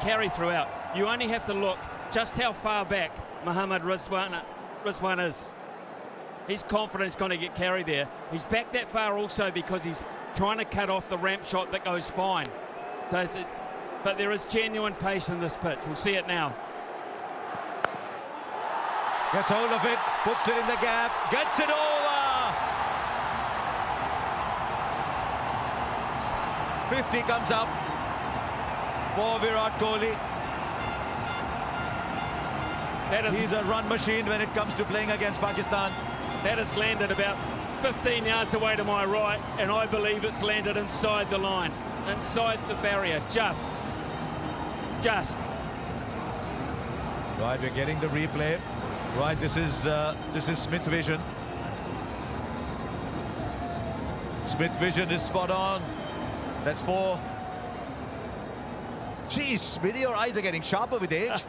carry throughout. You only have to look just how far back Mohammad Rizwan is. He's confident he's going to get carry there. He's back that far also because he's trying to cut off the ramp shot that goes fine. So but there is genuine pace in this pitch. We'll see it now. Gets hold of it, puts it in the gap, gets it over! 50 comes up for Virat Kohli. He's a run machine when it comes to playing against Pakistan. That has landed about 15 yards away to my right, and I believe it's landed inside the line, inside the barrier, just. Right, we're getting the replay. Right, this is Smith vision. Smith vision is spot on. That's 4. Geez, Smithy, your eyes are getting sharper with age.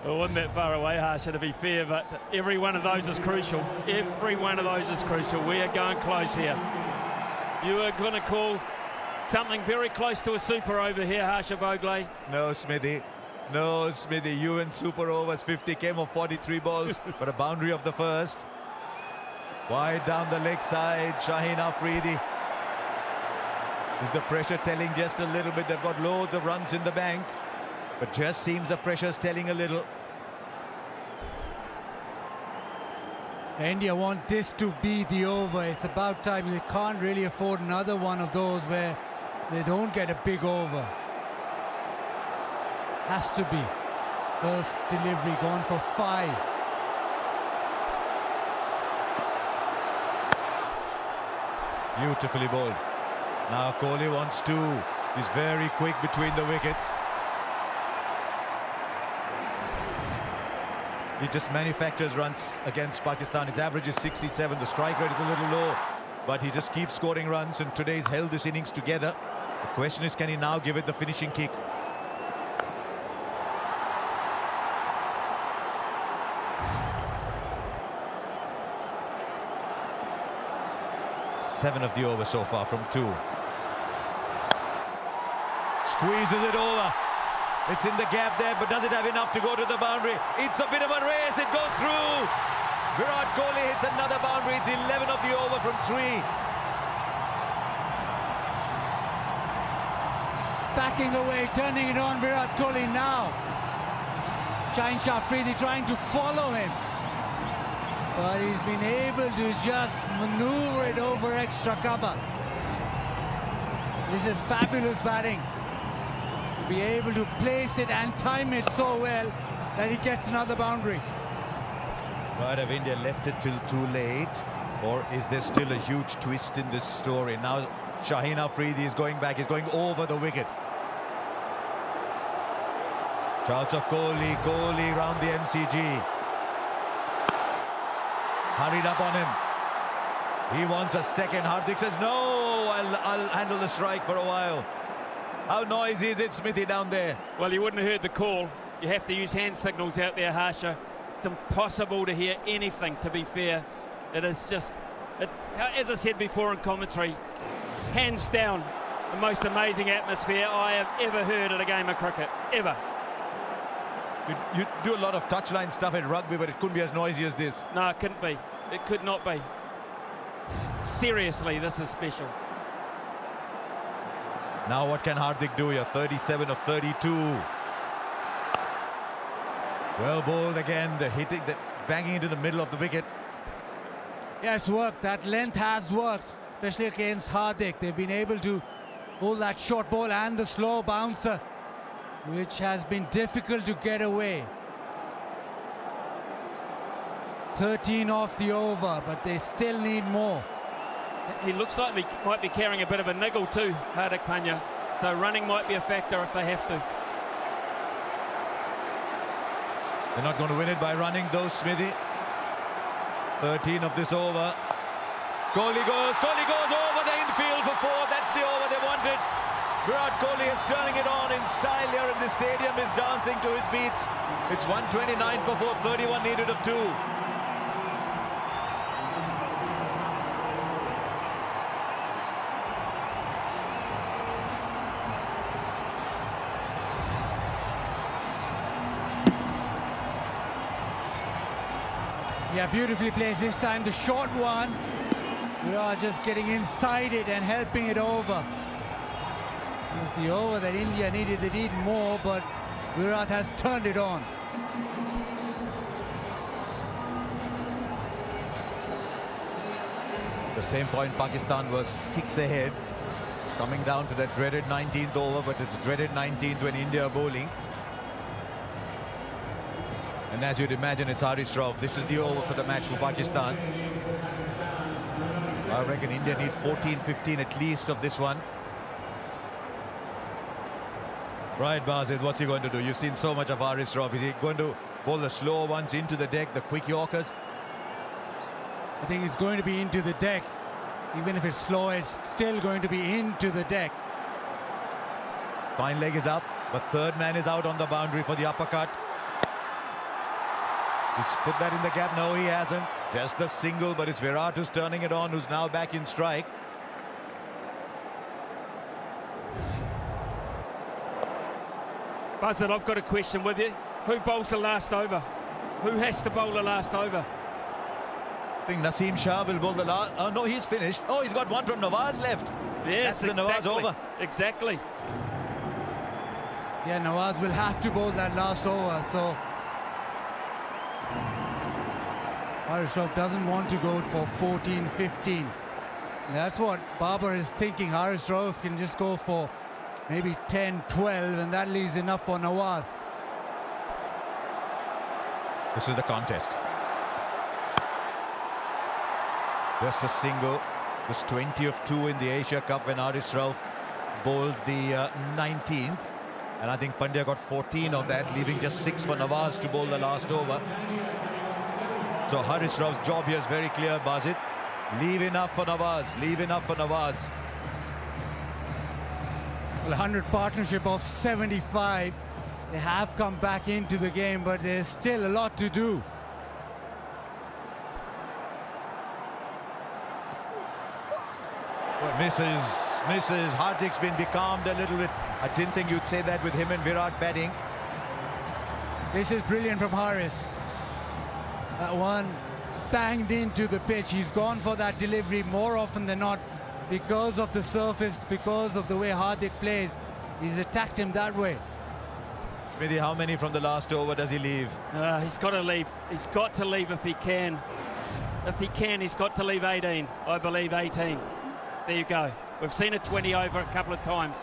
It wasn't that far away, Harsha, to be fair, but every one of those is crucial. Every one of those is crucial. We are going close here. You are going to call something very close to a super over here, Harsha Bogle. No, Smithy. No, Smithy. You and super overs 50 came off 43 balls, but a boundary of the first. Wide down the leg side, Shaheen Afridi. Is the pressure telling just a little bit? They've got loads of runs in the bank, but just seems the pressure's telling a little. India want this to be the over. It's about time. They can't really afford another one of those where they don't get a big over. Has to be. First delivery gone for 5. Beautifully bowled. Now Kohli wants 2. He's very quick between the wickets. He just manufactures runs against Pakistan. His average is 67. The strike rate is a little low, but he just keeps scoring runs, and today he's held this innings together. The question is, can he now give it the finishing kick? Seven of the over so far from 2. Squeezes it over. It's in the gap there, but does it have enough to go to the boundary? It's a bit of a race. It goes through. Virat Kohli hits another boundary. It's 11 of the over from 3. Backing away, turning it on Virat Kohli now. Shaheen Afridi trying to follow him, but he's been able to just maneuver it over extra cover. This is fabulous batting. To be able to place it and time it so well that he gets another boundary. Right, have India left it till too late, or is there still a huge twist in this story? Now Shaheen Afridi is going back. He's going over the wicket. Shouts of Kohli round the MCG. Hurried up on him. He wants a second. Hardik says, no, I'll handle the strike for a while. How noisy is it, Smithy, down there? Well, you wouldn't have heard the call. You have to use hand signals out there, Harsha. It's impossible to hear anything, to be fair. It is just, as I said before in commentary, hands down, the most amazing atmosphere I have ever heard at a game of cricket, ever. You do a lot of touchline stuff in rugby, but it couldn't be as noisy as this. No, it couldn't be. It could not be. Seriously, this is special. Now what can Hardik do here? 37 of 32. Well bowled again. The hitting, the banging into the middle of the wicket. Yeah, it's worked. That length has worked, especially against Hardik. They've been able to hold that short ball and the slow bouncer, which has been difficult to get away. 13 off the over, but they still need more. He looks like he might be carrying a bit of a niggle too, Hardik Pandya. So running might be a factor if they have to. They're not going to win it by running though, Smithy. 13 of this over. Kohli goes over the infield for 4. That's the over they wanted. Virat Kohli is turning it on in style here, and the stadium is dancing to his beats. It's 129 for 4, 31 needed of 2. Yeah, beautifully placed this time. The short one. We are just getting inside it and helping it over. It was the over that India needed. They need more, but Virat has turned it on. At the same point, Pakistan was 6 ahead. It's coming down to that dreaded 19th over, but it's dreaded 19th when India are bowling. And as you'd imagine, it's Haris Rauf. This is the over for the match for Pakistan. I reckon India need 14, 15 at least of this one. Right, Basid, what's he going to do? You've seen so much of Haris Rauf. Is he going to bowl the slower ones into the deck, the quick Yorkers? I think it's going to be into the deck. Even if it's slow, it's still going to be into the deck. Fine leg is up, but third man is out on the boundary for the uppercut. He's put that in the gap. No, he hasn't. Just the single, but it's Virat who's turning it on, who's now back in strike. Buzzard, I've got a question with you. Who bowls the last over? Who has to bowl the last over? I think Naseem Shah will bowl the last. Oh, no, he's finished. Oh, he's got one from Nawaz left. Yes, that's the Nawaz over. Exactly. Yeah, Nawaz will have to bowl that last over, so Haris Rauf doesn't want to go for 14, 15. That's what Babar is thinking. Haris Rauf can just go for maybe 10, 12, and that leaves enough for Nawaz. This is the contest. Just a single. It was 20 of 2 in the Asia Cup when Haris Rauf bowled the 19th. And I think Pandya got 14 of that, leaving just 6 for Nawaz to bowl the last over. So Haris Rauf's job here is very clear, Basit. Leave enough for Nawaz. Leave enough for Nawaz. Well, 100 partnership of 75. They have come back into the game, but there's still a lot to do. Misses. Hardik's been becalmed a little bit. I didn't think you'd say that with him and Virat batting. This is brilliant from Haris. That one banged into the pitch. He's gone for that delivery more often than not because of the surface, because of the way Hardik plays. He's attacked him that way. Smithy, how many from the last over does he leave? He's got to leave. He's got to leave if he can. If he can, he's got to leave 18. I believe 18. There you go. We've seen a 20 over a couple of times.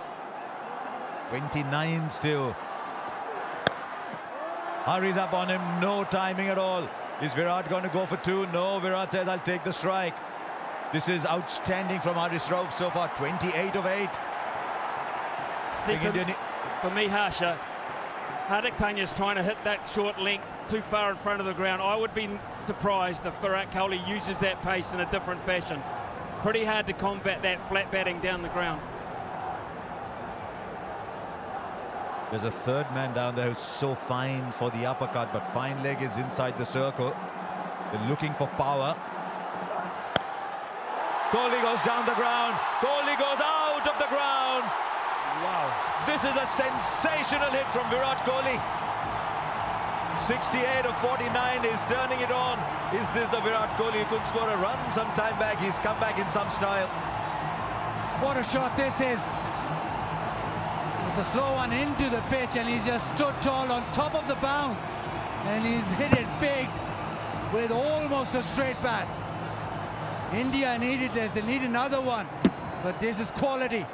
29 still. Hurries up on him. No timing at all. Is Virat going to go for 2? No, Virat says, I'll take the strike. This is outstanding from Haris Rauf so far. 28 of 8. For me, Harsha, Hardik Pandya's trying to hit that short length too far in front of the ground. I would be surprised if Virat Kohli uses that pace in a different fashion. Pretty hard to combat that flat batting down the ground. There's a third man down there who's so fine for the uppercut, but fine leg is inside the circle. They're looking for power. Kohli goes down the ground. Kohli goes out of the ground. Wow. This is a sensational hit from Virat Kohli. 68 of 49 is turning it on. Is this the Virat Kohli who could score a run some time back? He's come back in some style. What a shot this is. It's a slow one into the pitch, and he's just stood tall on top of the bounce. And he's hit it big with almost a straight bat. India needed this. They need another one. But this is quality.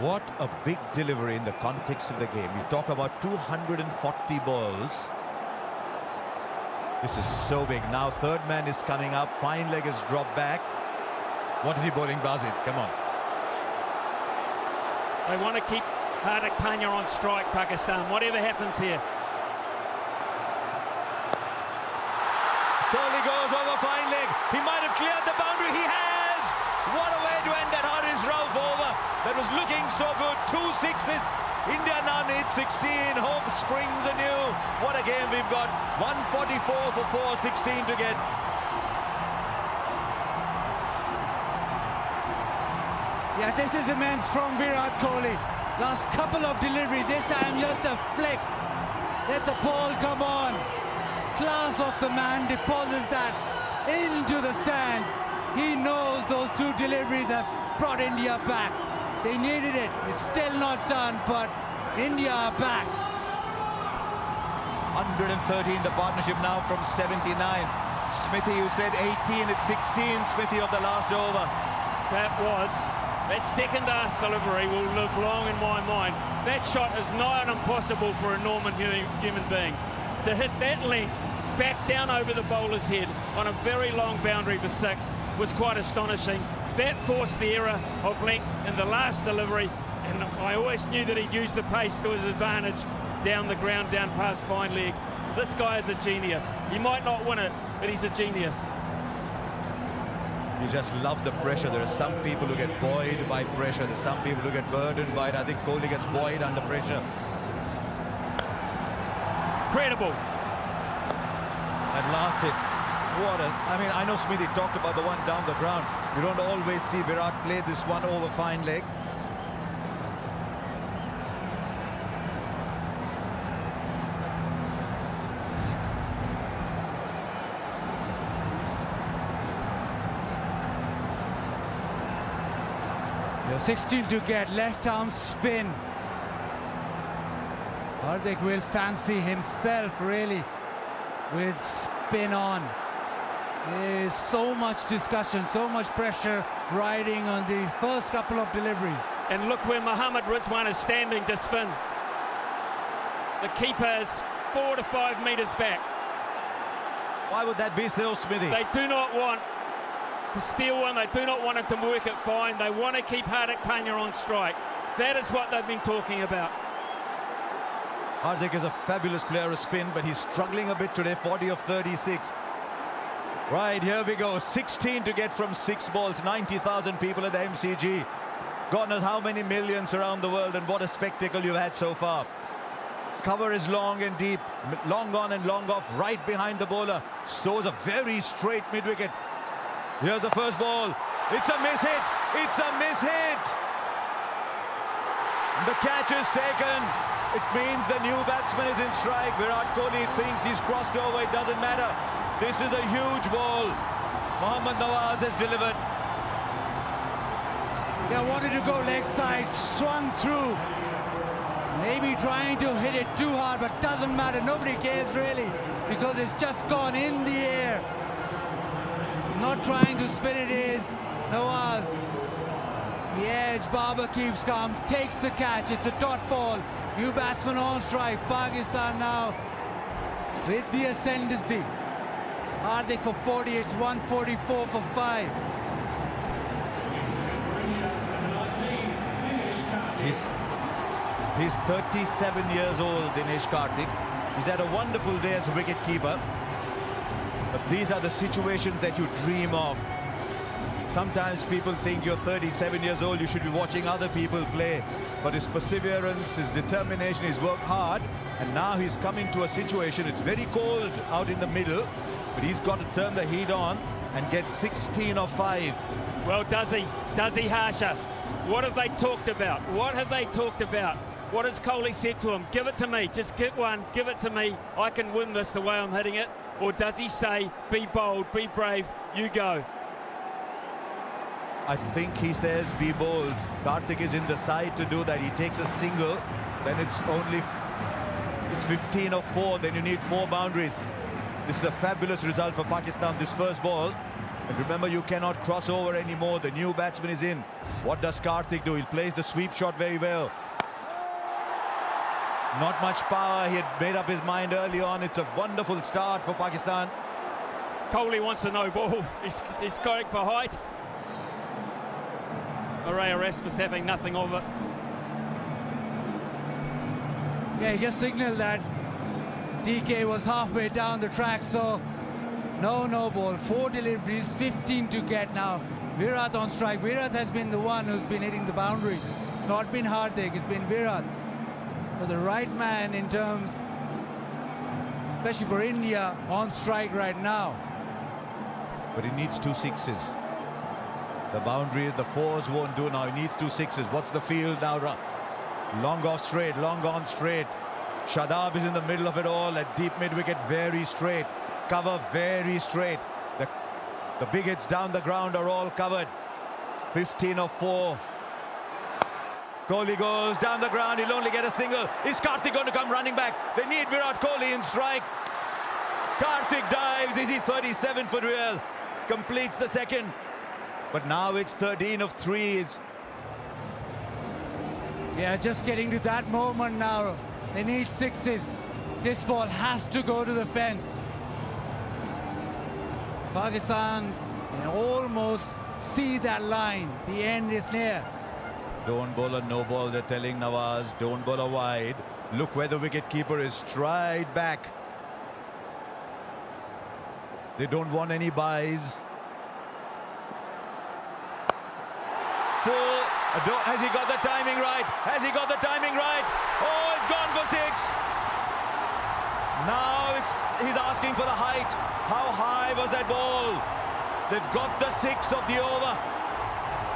What a big delivery in the context of the game. You talk about 240 balls. This is so big. Now third man is coming up. Fine leg is dropped back. What is he bowling, Basit? Come on. They want to keep Hardik Pandya on strike, Pakistan, whatever happens here. Kohli goes over fine leg. He might have cleared the boundary. He has. What a way to end that Haris Rauf over. That was looking so good. 2 sixes. India now needs 16. Hope springs anew. What a game we've got. 144 for 4, 16 to get. Yeah, this is immense from Virat Kohli. Last couple of deliveries, this time just a flick. Let the ball come on. class of the man, deposits that into the stands. He knows those two deliveries have brought India back. They needed it. It's still not done, but India are back. 113, the partnership now from 79. Smithy, you said 18, it's 16, Smithy, of the last over. That second ass delivery will live long in my mind. That shot is nigh on impossible for a normal human being. To hit that length back down over the bowler's head on a very long boundary for 6 was quite astonishing. That forced the error of length in the last delivery, and I always knew that he'd use the pace to his advantage down the ground, down past fine leg. This guy is a genius. He might not win it, but he's a genius. He just loves the pressure. There are some people who get buoyed by pressure. There's some people who get burdened by it. I think Kohli gets buoyed under pressure. Incredible. That last hit. I mean, I know Smithy talked about the one down the ground. You don't always see Virat play this one over fine leg. You're 16 to get, left arm spin. Hardik will fancy himself really with spin on. There is so much discussion, so much pressure riding on these first couple of deliveries. And look where Mohammad Rizwan is standing to spin. The keeper is 4 to 5 metres back. Why would that be so, Smithy? They do not want to steal one. They do not want it to work it fine. They want to keep Hardik Pandya on strike. That is what they've been talking about. Hardik is a fabulous player of spin, but he's struggling a bit today, 40 of 36. Right, here we go. 16 to get from 6 balls, 90,000 people at the MCG. God knows how many millions around the world, and what a spectacle you've had so far. Cover is long and deep, long on and long off, right behind the bowler. Sows a very straight mid-wicket. Here's the first ball. It's a miss hit. It's a miss hit. The catch is taken. It means the new batsman is in strike. Virat Kohli thinks he's crossed over. It doesn't matter. This is a huge ball. Mohammad Nawaz has delivered. They wanted to go leg side, swung through. Maybe trying to hit it too hard, but doesn't matter. Nobody cares really, because it's just gone in the air. It's not trying to spin it is Nawaz. The edge, Babar keeps calm, takes the catch. It's a dot ball. New batsman on strike. Pakistan now with the ascendancy. Hardik for 40, it's 144 for 5. He's 37 years old, Dinesh Karthik. He's had a wonderful day as a wicket-keeper. But these are the situations that you dream of. Sometimes people think you're 37 years old, you should be watching other people play. But his perseverance, his determination, he's worked hard. And now he's coming to a situation, it's very cold out in the middle. But he's got to turn the heat on and get 16 or 5. Well, does he? Does he, Harsha? What have they talked about? What have they talked about? What has Kohli said to him? Give it to me. Just get one. Give it to me. I can win this the way I'm hitting it. Or does he say, be bold, be brave, you go? I think he says, be bold. Karthik is in the side to do that. He takes a single. Then it's 15 or 4. Then you need 4 boundaries. This is a fabulous result for Pakistan, this first ball. And remember, you cannot cross over anymore. The new batsman is in. What does Karthik do? He plays the sweep shot very well. Not much power. He had made up his mind early on. It's a wonderful start for Pakistan. Kohli wants a no ball. He's going for height. Marais Erasmus having nothing of it. Yeah, he just signaled that DK was halfway down the track, so no ball. 4 deliveries, 15 to get now. Virat on strike. Virat has been the one who's been hitting the boundaries. Not been Hardik, it's been Virat. So the right man in terms, especially for India, on strike right now. But he needs 2 sixes. The boundary, the 4s won't do now. He needs 2 sixes. What's the field now? Long off straight, long on straight. Shadab is in the middle of it all at deep mid-wicket, very straight. Cover very straight. The big hits down the ground are all covered. 15 of 4. Kohli goes down the ground, he'll only get a single. Is Karthik going to come running back? They need Virat Kohli in strike. Karthik dives, is he 37 for real? Completes the second. But now it's 13 of 3. Yeah, just getting to that moment now. They need sixes. This ball has to go to the fence. Pakistan can almost see that line. The end is near. Don't bowl a no ball, they're telling Nawaz. Don't bowl a wide. Look where the wicketkeeper is, straight back. They don't want any buys. Full. Has he got the timing right? Has he got the timing right? Oh, it's gone for 6. Now he's asking for the height. How high was that ball? They've got the 6 of the over.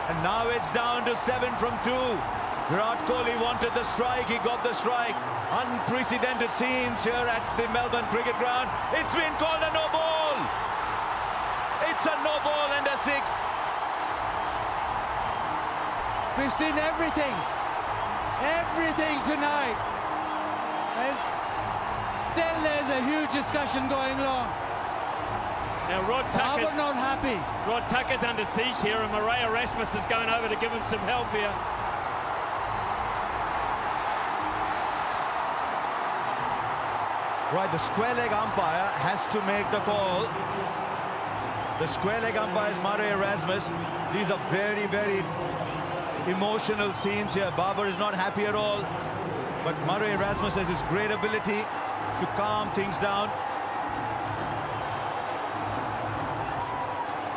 And now it's down to 7 from 2. Virat Kohli wanted the strike, he got the strike. Unprecedented scenes here at the Melbourne Cricket Ground. It's been called a no ball. It's a no ball and a 6. We've seen everything tonight. And still there's a huge discussion going on. Now Rod Harbour not happy. Rod Tucker's under siege here, and Murray Erasmus is going over to give him some help here. Right, the square leg umpire has to make the call. The square leg umpire is Murray Erasmus. These are very, very emotional scenes here. Babar is not happy at all. But Murray Erasmus has his great ability to calm things down.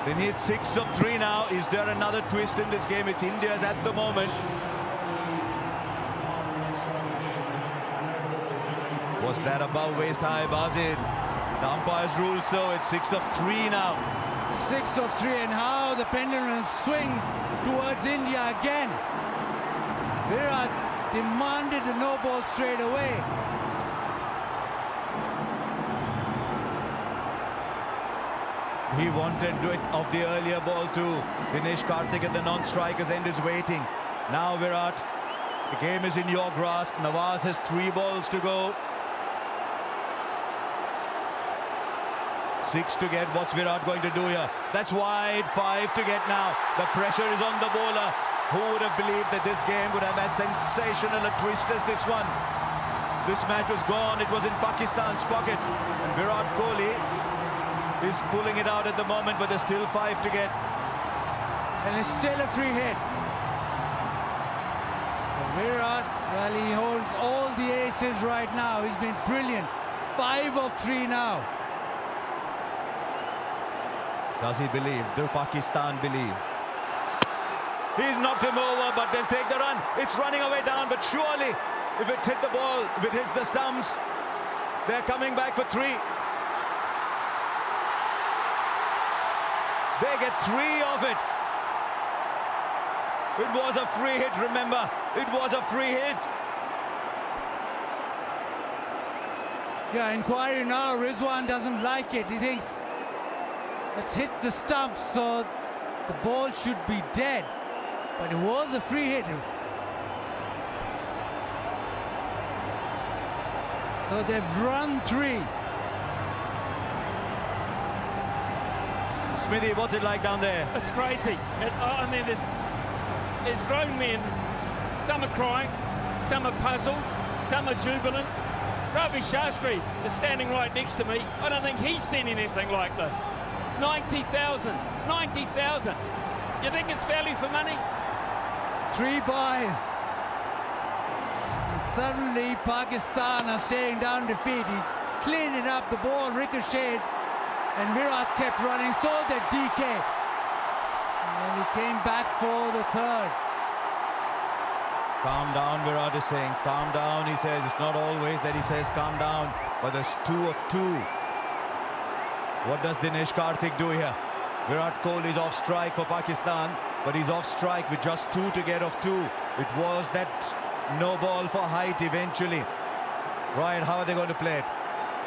They need 6 of 3 now. Is there another twist in this game? It's India's at the moment. Was that above waist high, Bazid? The umpires ruled so. It's 6 of 3 now. 6 of 3, and how the pendulum swings towards India again. Virat demanded the no ball straight away. He wanted it of the earlier ball too. Dinesh Karthik at the non-strikers end is waiting. Now Virat, the game is in your grasp. Nawaz has 3 balls to go. 6 to get. What's Virat going to do here? That's wide. 5 to get now. The pressure is on the bowler. Who would have believed that this game would have as sensational a twist as this one? This match was gone. It was in Pakistan's pocket. And Virat Kohli is pulling it out at the moment, but there's still 5 to get. And it's still a free hit. Virat, well, he holds all the aces right now. He's been brilliant. 5 of 3 now. Does he believe? Do Pakistan believe? He's knocked him over, but they'll take the run. It's running away down, but surely if it's hit the ball, if it hits the stumps, they're coming back for 3. They get 3 of it. It was a free hit, remember. It was a free hit. Yeah, inquiry now. Rizwan doesn't like it. He thinks it hits the stump, so the ball should be dead. But it was a free hit. So they've run 3. Smithy, what's it like down there? It's crazy. I mean, there's grown men. Some are crying, some are puzzled, some are jubilant. Ravi Shastri is standing right next to me. I don't think he's seen anything like this. 90,000, 90,000. You think it's value for money? 3 buys. And suddenly Pakistan are staring down defeat. He cleaned it up, the ball ricocheted, and Virat kept running, so did DK. And he came back for the 3rd. Calm down, Virat is saying. Calm down, he says. It's not always that he says calm down, but there's 2 of 2. What does Dinesh Karthik do here? Virat Kohli is off strike for Pakistan, but he's off strike with just 2 to get of 2. It was that no ball for height eventually. Right, how are they going to play it?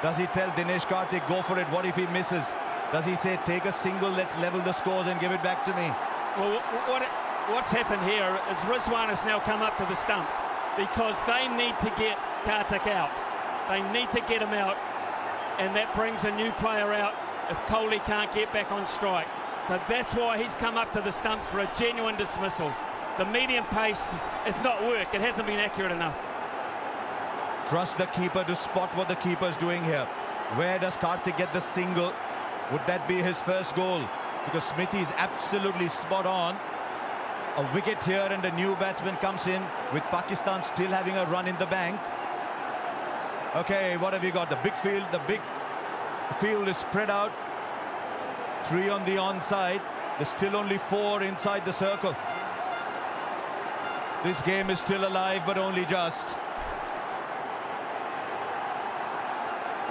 Does he tell Dinesh Karthik, go for it? What if he misses? Does he say, take a single, let's level the scores and give it back to me? Well, what's happened here is Rizwan has now come up to the stumps because they need to get Karthik out. They need to get him out, and that brings a new player out if Kohli can't get back on strike. So that's why he's come up to the stumps for a genuine dismissal. The medium pace has not worked. It hasn't been accurate enough. Trust the keeper to spot what the keeper's doing here. Where does Karthik get the single? Would that be his first goal? Because Smithy is absolutely spot on. A wicket here and a new batsman comes in with Pakistan still having a run in the bank. Okay, what have you got? The big field is spread out. 3 on the onside. There's still only 4 inside the circle. This game is still alive, but only just.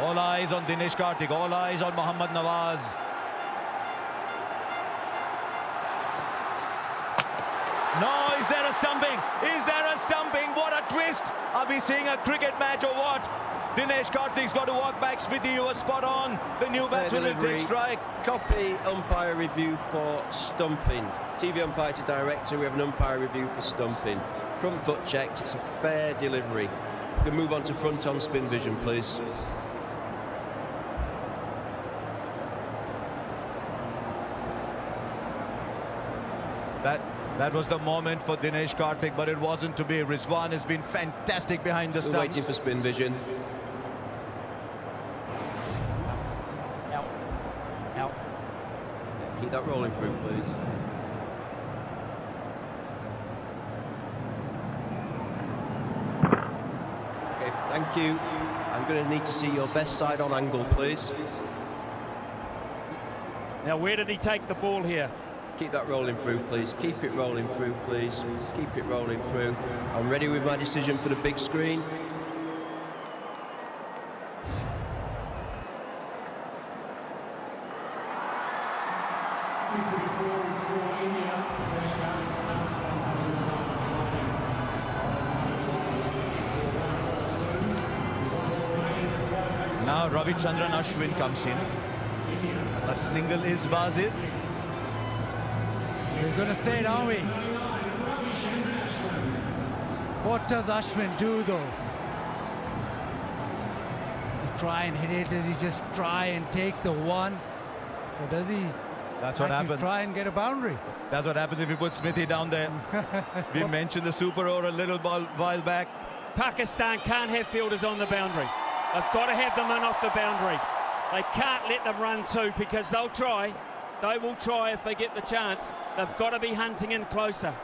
All eyes on Dinesh Karthik, all eyes on Mohammad Nawaz. No, is there a stumping? Is there a stumping? What a twist! Are we seeing a cricket match or what? Dinesh Karthik's got to walk back. Smithy, you were spot on. The new batsman will take strike. Copy umpire review for stumping. TV umpire to director, we have an umpire review for stumping. Front foot checked, it's a fair delivery. We can move on to front on spin vision, please. That was the moment for Dinesh Karthik, but it wasn't to be. Rizwan has been fantastic behind the stumps. Waiting for spin vision. Out. Yeah, keep that rolling through, please. Okay, thank you. I'm going to need to see your best side on angle, please. Now, where did he take the ball here? Keep that rolling through, please. Keep it rolling through, please. Keep it rolling through. I'm ready with my decision for the big screen. Now Ravichandran Ashwin comes in. A single is Bazir. He's going to say it, aren't we? What does Ashwin do, though? You try and hit it. Does he just try and take the one? Or does he That's what happens. try and get a boundary? That's what happens if you put Smithy down there. We mentioned the super over a little while back. Pakistan can't have fielders on the boundary. They've got to have them in off the boundary. They can't let them run too, because they'll try. They will try if they get the chance. They've got to be hunting in closer.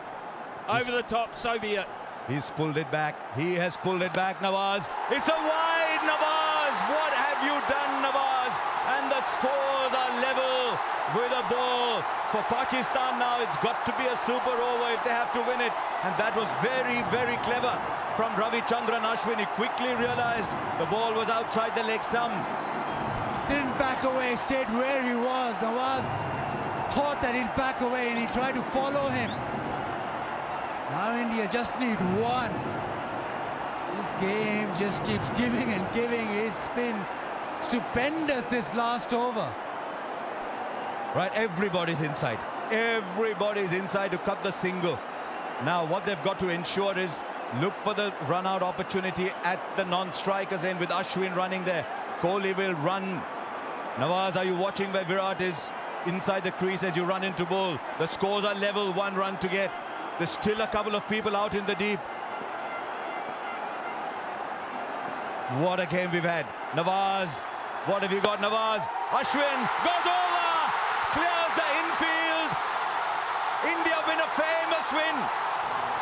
Over the top, so be it. He's pulled it back. He has pulled it back, Nawaz. It's a wide, Nawaz. What have you done, Nawaz? And the scores are level with a ball. For Pakistan now, it's got to be a super over if they have to win it. And that was very, very clever from Ravichandran Ashwin. He quickly realized the ball was outside the leg stump. Didn't back away, stayed where he was. Nawaz thought that he'd back away and he tried to follow him. Now India just need one. This game just keeps giving and giving. It's been stupendous this last over. Right, everybody's inside. Everybody's inside to cut the single. Now what they've got to ensure is look for the run-out opportunity at the non-strikers end with Ashwin running there. Kohli will run. Nawaz, are you watching where Virat is inside the crease as you run into bowl? The scores are level, 1 run to get. There's still a couple of people out in the deep. What a game we've had. Nawaz, what have you got, Nawaz? Ashwin goes over, clears the infield. India win a famous win.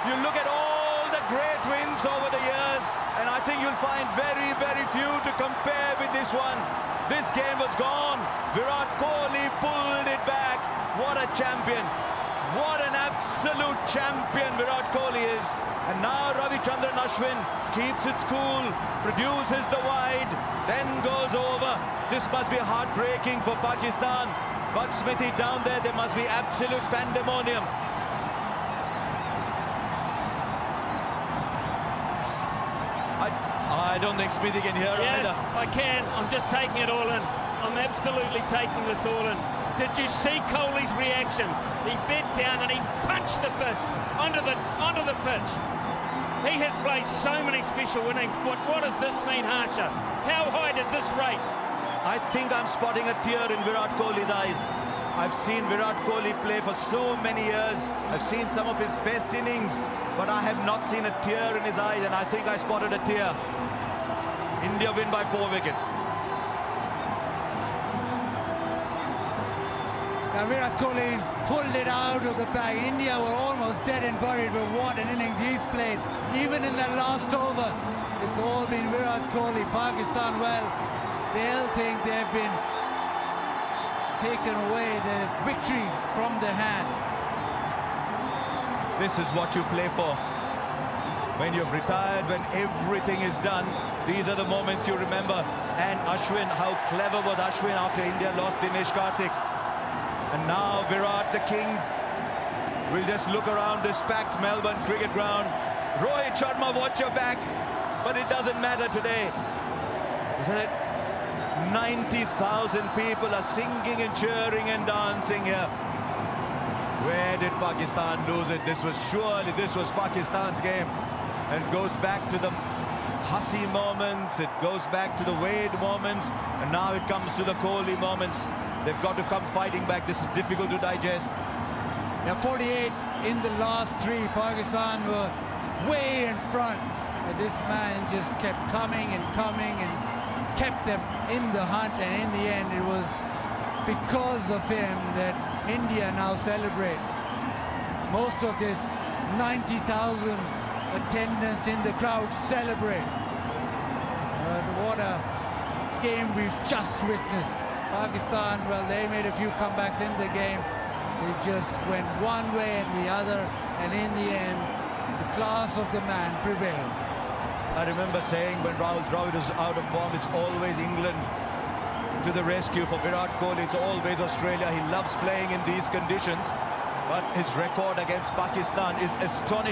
You look at all the great wins over the years, and I think you'll find very, very few to compare with this one. This game was gone. Virat Kohli pulled it back. What a champion. What an absolute champion Virat Kohli is. And now Ravichandran Ashwin keeps it cool, produces the wide, then goes over. This must be heartbreaking for Pakistan. But Smithy down there must be absolute pandemonium. I don't think Smithy can hear Yes, either. I can. I'm just taking it all in. I'm absolutely taking this all in. Did you see Kohli's reaction? He bent down and he punched the fist onto the pitch. He has played so many special innings, but what does this mean, Harsha? How high does this rate? I think I'm spotting a tear in Virat Kohli's eyes. I've seen Virat Kohli play for so many years. I've seen some of his best innings, but I have not seen a tear in his eyes, and I think I spotted a tear. India win by 4 wickets. Now Virat Kohli's pulled it out of the bag. India were almost dead and buried, but what an innings he's played. Even in that last over, it's all been Virat Kohli. Pakistan, well, they'll think they've been taken away the victory from their hand. This is what you play for. When you've retired, when everything is done, these are the moments you remember. And Ashwin, how clever was Ashwin after India lost Dinesh Karthik. And now Virat, the king, will just look around this packed Melbourne cricket ground. Rohit Sharma, watch your back. But it doesn't matter today. Isn't it? 90,000 people are singing and cheering and dancing here. Where did Pakistan lose it? This was Pakistan's game. And it goes back to the Hussey moments, it goes back to the Wade moments, and now it comes to the Kohli moments. They've got to come fighting back. This is difficult to digest. Now 48 in the last 3. Pakistan were way in front, but this man just kept coming and coming and kept them in the hunt, and in the end it was because of him that India now celebrate. Most of this 90,000 attendance in the crowd celebrate. But what a game we've just witnessed. Pakistan, well, they made a few comebacks in the game. They just went one way and the other, and in the end, the class of the man prevailed. I remember saying when Rahul Dravid is out of form, it's always England to the rescue. For Virat Kohli, it's always Australia. He loves playing in these conditions, but his record against Pakistan is astonishing.